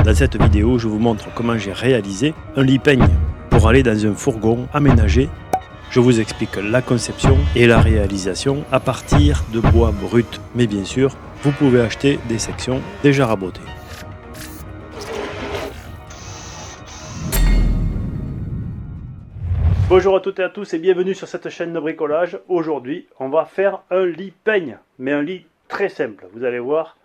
Dans cette vidéo, je vous montre comment j'ai réalisé un lit peigne pour aller dans un fourgon aménagé. Je vous explique la conception et la réalisation à partir de bois brut. Mais bien sûr, vous pouvez acheter des sections déjà rabotées. Bonjour à toutes et à tous et bienvenue sur cette chaîne de bricolage. Aujourd'hui, on va faire un lit peigne, mais un lit très simple. Vous allez voir,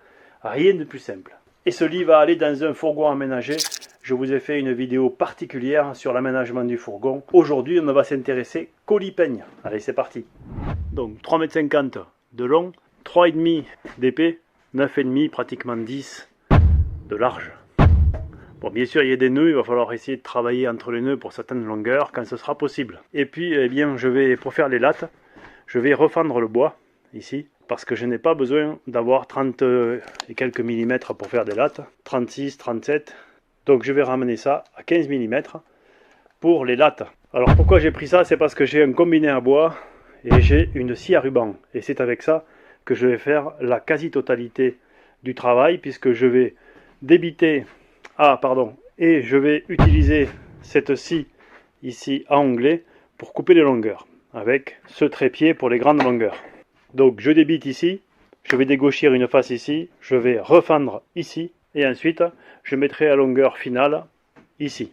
rien de plus simple. Et ce lit va aller dans un fourgon aménagé. Je vous ai fait une vidéo particulière sur l'aménagement du fourgon. Aujourd'hui, on va s'intéresser qu'au lit peigne. Allez, c'est parti. Donc 3,50 m de long, 3,5 d'épais, 9,5 pratiquement 10 de large. Bon, bien sûr, il y a des nœuds, il va falloir essayer de travailler entre les nœuds pour certaines longueurs quand ce sera possible. Et puis, eh bien, pour faire les lattes, je vais refendre le bois, ici, parce que je n'ai pas besoin d'avoir 30 et quelques millimètres pour faire des lattes, 36, 37. Donc je vais ramener ça à 15 mm pour les lattes. Alors pourquoi j'ai pris ça? C'est parce que j'ai un combiné à bois et j'ai une scie à ruban. Et c'est avec ça que je vais faire la quasi-totalité du travail, puisque je vais débiter... et je vais utiliser cette scie ici à onglet pour couper les longueurs, avec ce trépied pour les grandes longueurs. Donc je débite ici, je vais dégauchir une face ici, je vais refendre ici, et ensuite je mettrai la longueur finale ici.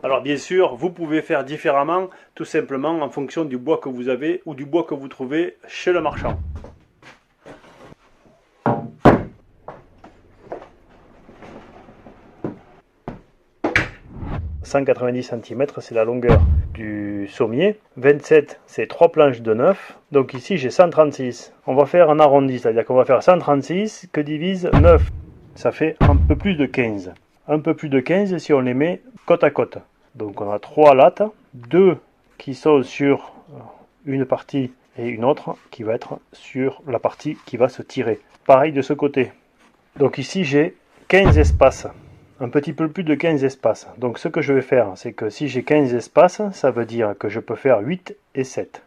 Alors bien sûr, vous pouvez faire différemment, tout simplement en fonction du bois que vous avez ou du bois que vous trouvez chez le marchand. 190 cm, c'est la longueur du sommier. 27, c'est 3 planches de 9. Donc ici, j'ai 136. On va faire un arrondi, c'est-à-dire qu'on va faire 136 que divise 9. Ça fait un peu plus de 15. Un peu plus de 15 si on les met côte à côte. Donc on a 3 lattes, 2 qui sont sur une partie et une autre qui va être sur la partie qui va se tirer. Pareil de ce côté. Donc ici, j'ai 15 espaces. Un petit peu plus de 15 espaces. Donc ce que je vais faire, c'est que si j'ai 15 espaces, ça veut dire que je peux faire 8 et 7.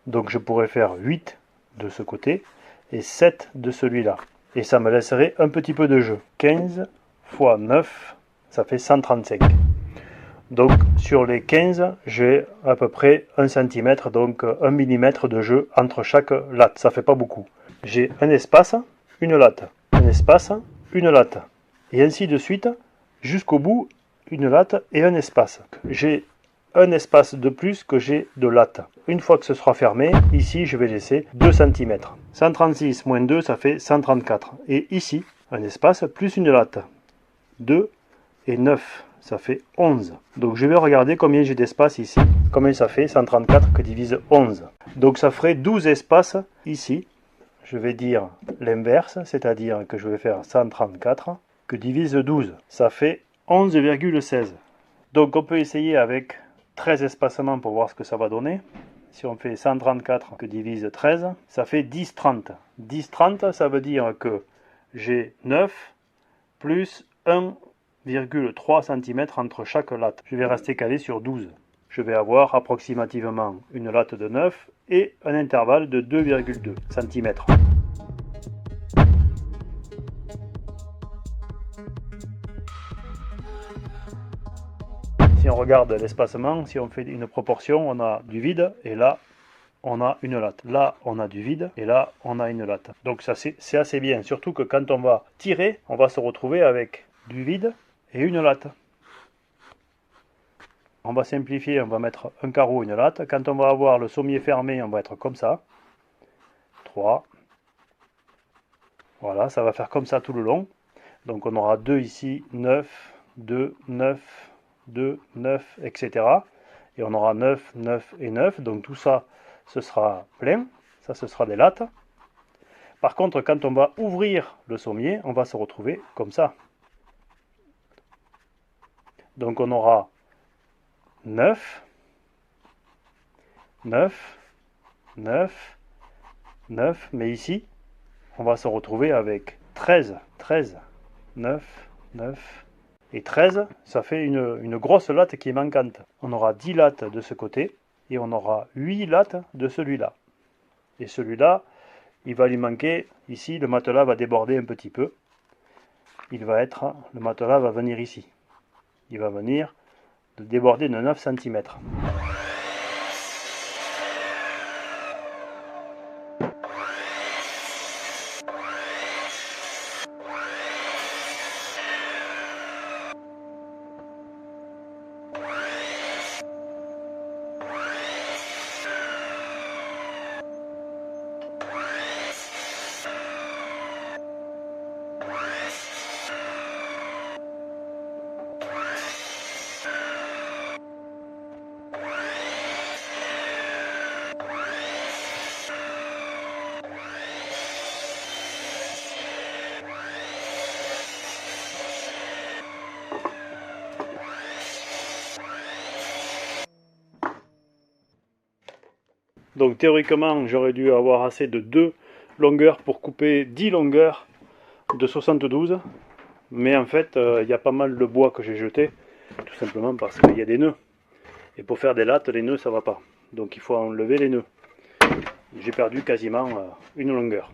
Donc je pourrais faire 8 de ce côté et 7 de celui-là. Et ça me laisserait un petit peu de jeu. 15 fois 9, ça fait 135. Donc sur les 15, j'ai à peu près 1 cm, donc 1 mm de jeu entre chaque latte. Ça fait pas beaucoup. J'ai un espace, une latte. Un espace, une latte. Et ainsi de suite, jusqu'au bout, une latte et un espace. J'ai un espace de plus que j'ai de latte. Une fois que ce sera fermé, ici, je vais laisser 2 cm. 136 moins 2, ça fait 134. Et ici, un espace plus une latte. 2 et 9, ça fait 11. Donc je vais regarder combien j'ai d'espace ici. Combien ça fait 134 que divise 11. Donc ça ferait 12 espaces ici. Je vais dire l'inverse, c'est-à-dire que je vais faire 134 que divise 12. Ça fait 11,16. Donc on peut essayer avec 13 espacements pour voir ce que ça va donner. Si on fait 134 que divise 13, ça fait 10,30. 10,30, ça veut dire que j'ai 9 plus 1,3 cm entre chaque latte. Je vais rester calé sur 12. Je vais avoir approximativement une latte de 9 et un intervalle de 2,2 cm. Si on regarde l'espacement, si on fait une proportion, on a du vide et là on a une latte. Là on a du vide et là on a une latte. Donc ça c'est assez bien, surtout que quand on va tirer, on va se retrouver avec du vide et une latte. On va simplifier, on va mettre un carreau, une latte. Quand on va avoir le sommier fermé, on va être comme ça. 3. Voilà, ça va faire comme ça tout le long. Donc on aura 2 ici, 9, 2, 9, 2, 9, etc. Et on aura 9, 9 et 9. Donc tout ça, ce sera plein. Ça, ce sera des lattes. Par contre, quand on va ouvrir le sommier, on va se retrouver comme ça. Donc on aura 9, 9, 9, 9. Mais ici, on va se retrouver avec 13, 13, 9, 9. Et 13, ça fait une grosse latte qui est manquante. On aura 10 lattes de ce côté et on aura 8 lattes de celui-là. Et celui-là, il va lui manquer, ici, le matelas va déborder un petit peu. le matelas va venir ici. Il va venir de déborder de 9 cm. Donc théoriquement, j'aurais dû avoir assez de 2 longueurs pour couper 10 longueurs de 72. Mais en fait, il y a pas mal de bois que j'ai jeté, tout simplement parce qu'il y a des nœuds. Et pour faire des lattes, les nœuds, ça va pas. Donc il faut enlever les nœuds. J'ai perdu quasiment une longueur.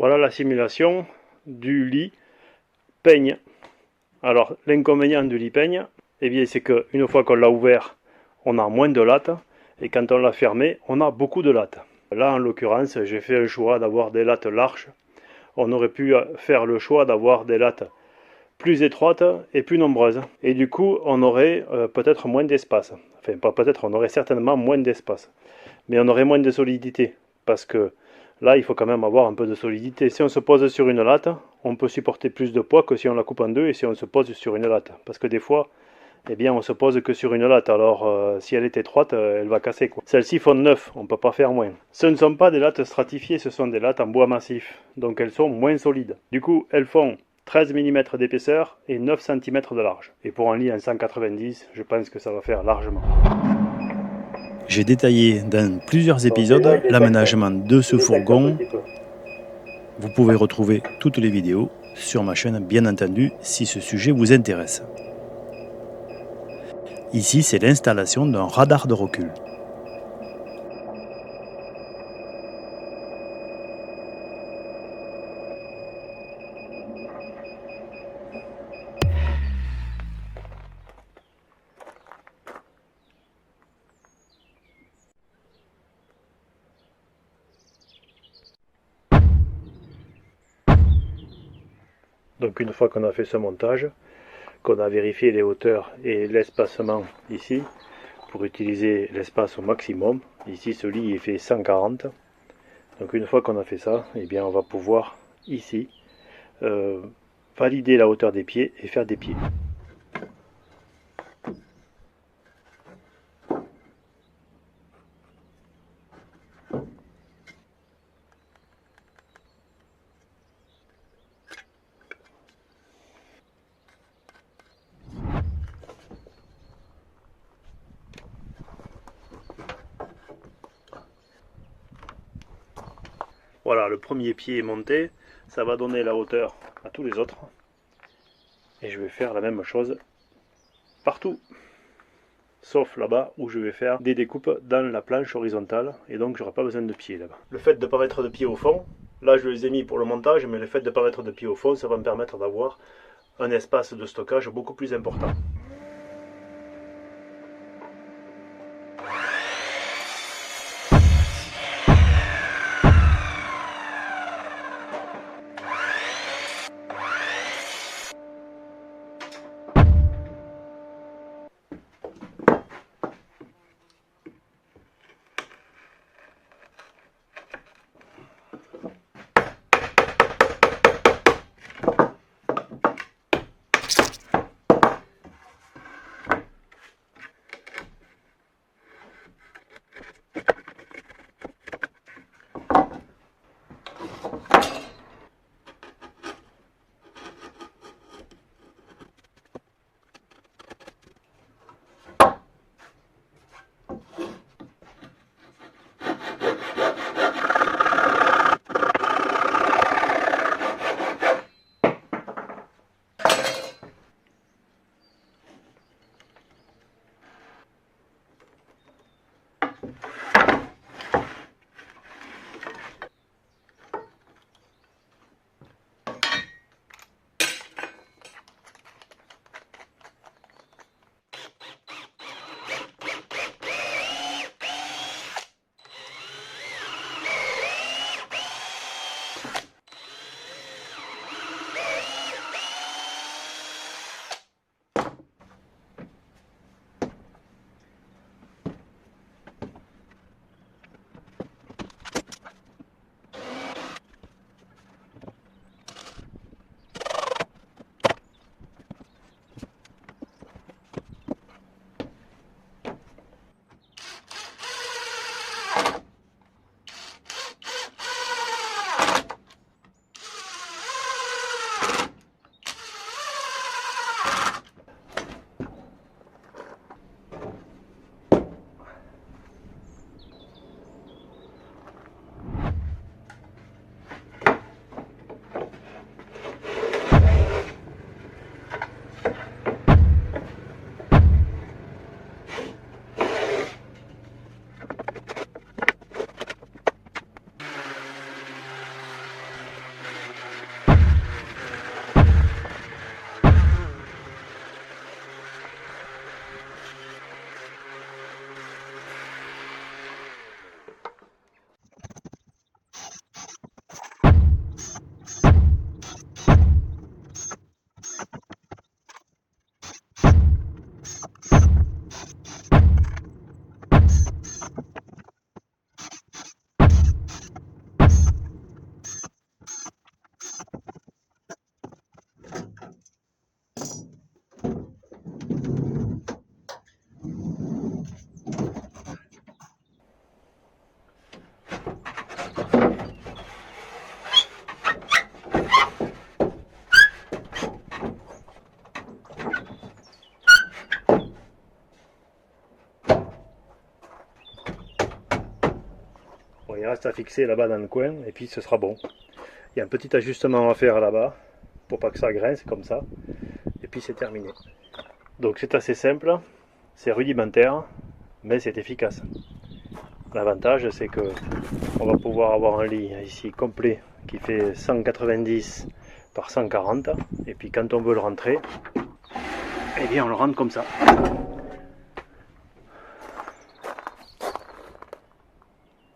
Voilà la simulation du lit peigne. Alors l'inconvénient du lit peigne, eh bien, c'est qu'une fois qu'on l'a ouvert, on a moins de lattes, et quand on l'a fermé, on a beaucoup de lattes. Là en l'occurrence, j'ai fait un choix d'avoir des lattes larges. On aurait pu faire le choix d'avoir des lattes plus étroites et plus nombreuses. Et du coup, on aurait peut-être moins d'espace. Enfin, pas peut-être, on aurait certainement moins d'espace. Mais on aurait moins de solidité. Parce que là, il faut quand même avoir un peu de solidité. Si on se pose sur une latte, on peut supporter plus de poids que si on la coupe en deux et si on se pose sur une latte. Parce que des fois, eh bien, on se pose que sur une latte. Alors, si elle est étroite, elle va casser, quoi. Celles-ci font 9, on ne peut pas faire moins. Ce ne sont pas des lattes stratifiées, ce sont des lattes en bois massif. Donc, elles sont moins solides. Du coup, elles font 13 mm d'épaisseur et 9 cm de large. Et pour un lit en 190, je pense que ça va faire largement. J'ai détaillé dans plusieurs épisodes l'aménagement de ce fourgon. Vous pouvez retrouver toutes les vidéos sur ma chaîne, bien entendu, si ce sujet vous intéresse. Ici, c'est l'installation d'un radar de recul. Donc une fois qu'on a fait ce montage, qu'on a vérifié les hauteurs et l'espacement ici, pour utiliser l'espace au maximum, ici ce lit est fait 140. Donc une fois qu'on a fait ça, eh bien on va pouvoir ici valider la hauteur des pieds et faire des pieds. Voilà, le premier pied est monté, ça va donner la hauteur à tous les autres. Et je vais faire la même chose partout. Sauf là-bas où je vais faire des découpes dans la planche horizontale et donc j'aurai pas besoin de pieds là-bas. Le fait de ne pas mettre de pieds au fond, là je les ai mis pour le montage, mais le fait de ne pas mettre de pieds au fond, ça va me permettre d'avoir un espace de stockage beaucoup plus important. reste à fixer là-bas dans le coin et puis ce sera bon. Il y a un petit ajustement à faire là-bas pour pas que ça grince comme ça. Et puis c'est terminé. Donc c'est assez simple, c'est rudimentaire, mais c'est efficace. L'avantage c'est que on va pouvoir avoir un lit ici complet qui fait 190 par 140 et puis quand on veut le rentrer, eh bien on le rentre comme ça.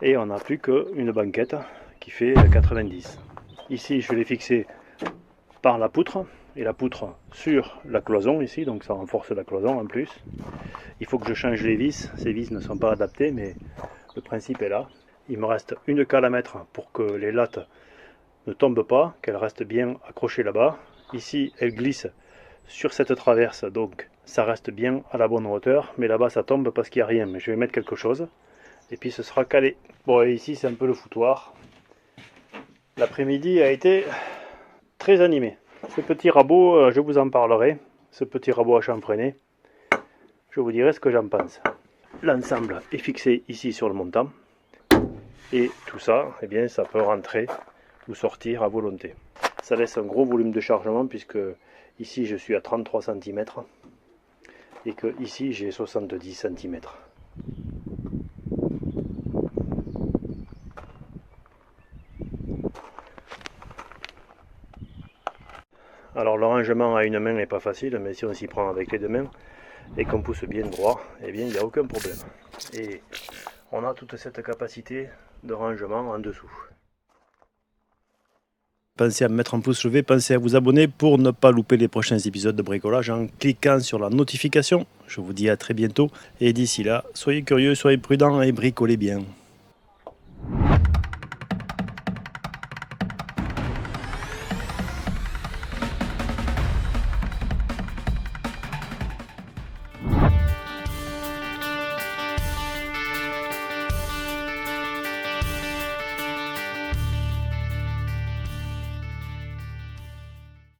Et on n'a plus qu'une banquette qui fait 90. Ici je l'ai fixé par la poutre et la poutre sur la cloison ici, donc ça renforce la cloison en plus. Il faut que je change les vis, ces vis ne sont pas adaptées mais le principe est là. Il me reste une cale à mettre pour que les lattes ne tombent pas, qu'elles restent bien accrochées là-bas. Ici elles glissent sur cette traverse, donc ça reste bien à la bonne hauteur, mais là-bas ça tombe parce qu'il n'y a rien, mais je vais mettre quelque chose et puis ce sera calé. Bon, et ici c'est un peu le foutoir. L'après-midi a été très animé. Ce petit rabot, je vous en parlerai, ce petit rabot à chanfreiner, je vous dirai ce que j'en pense. L'ensemble est fixé ici sur le montant et tout ça, eh bien, ça peut rentrer ou sortir à volonté. Ça laisse un gros volume de chargement puisque ici je suis à 33 cm et que ici j'ai 70 cm. Alors le rangement à une main n'est pas facile, mais si on s'y prend avec les deux mains et qu'on pousse bien droit, eh bien il n'y a aucun problème. Et on a toute cette capacité de rangement en dessous. Pensez à me mettre un pouce levé, pensez à vous abonner pour ne pas louper les prochains épisodes de bricolage en cliquant sur la notification. Je vous dis à très bientôt et d'ici là, soyez curieux, soyez prudents et bricolez bien.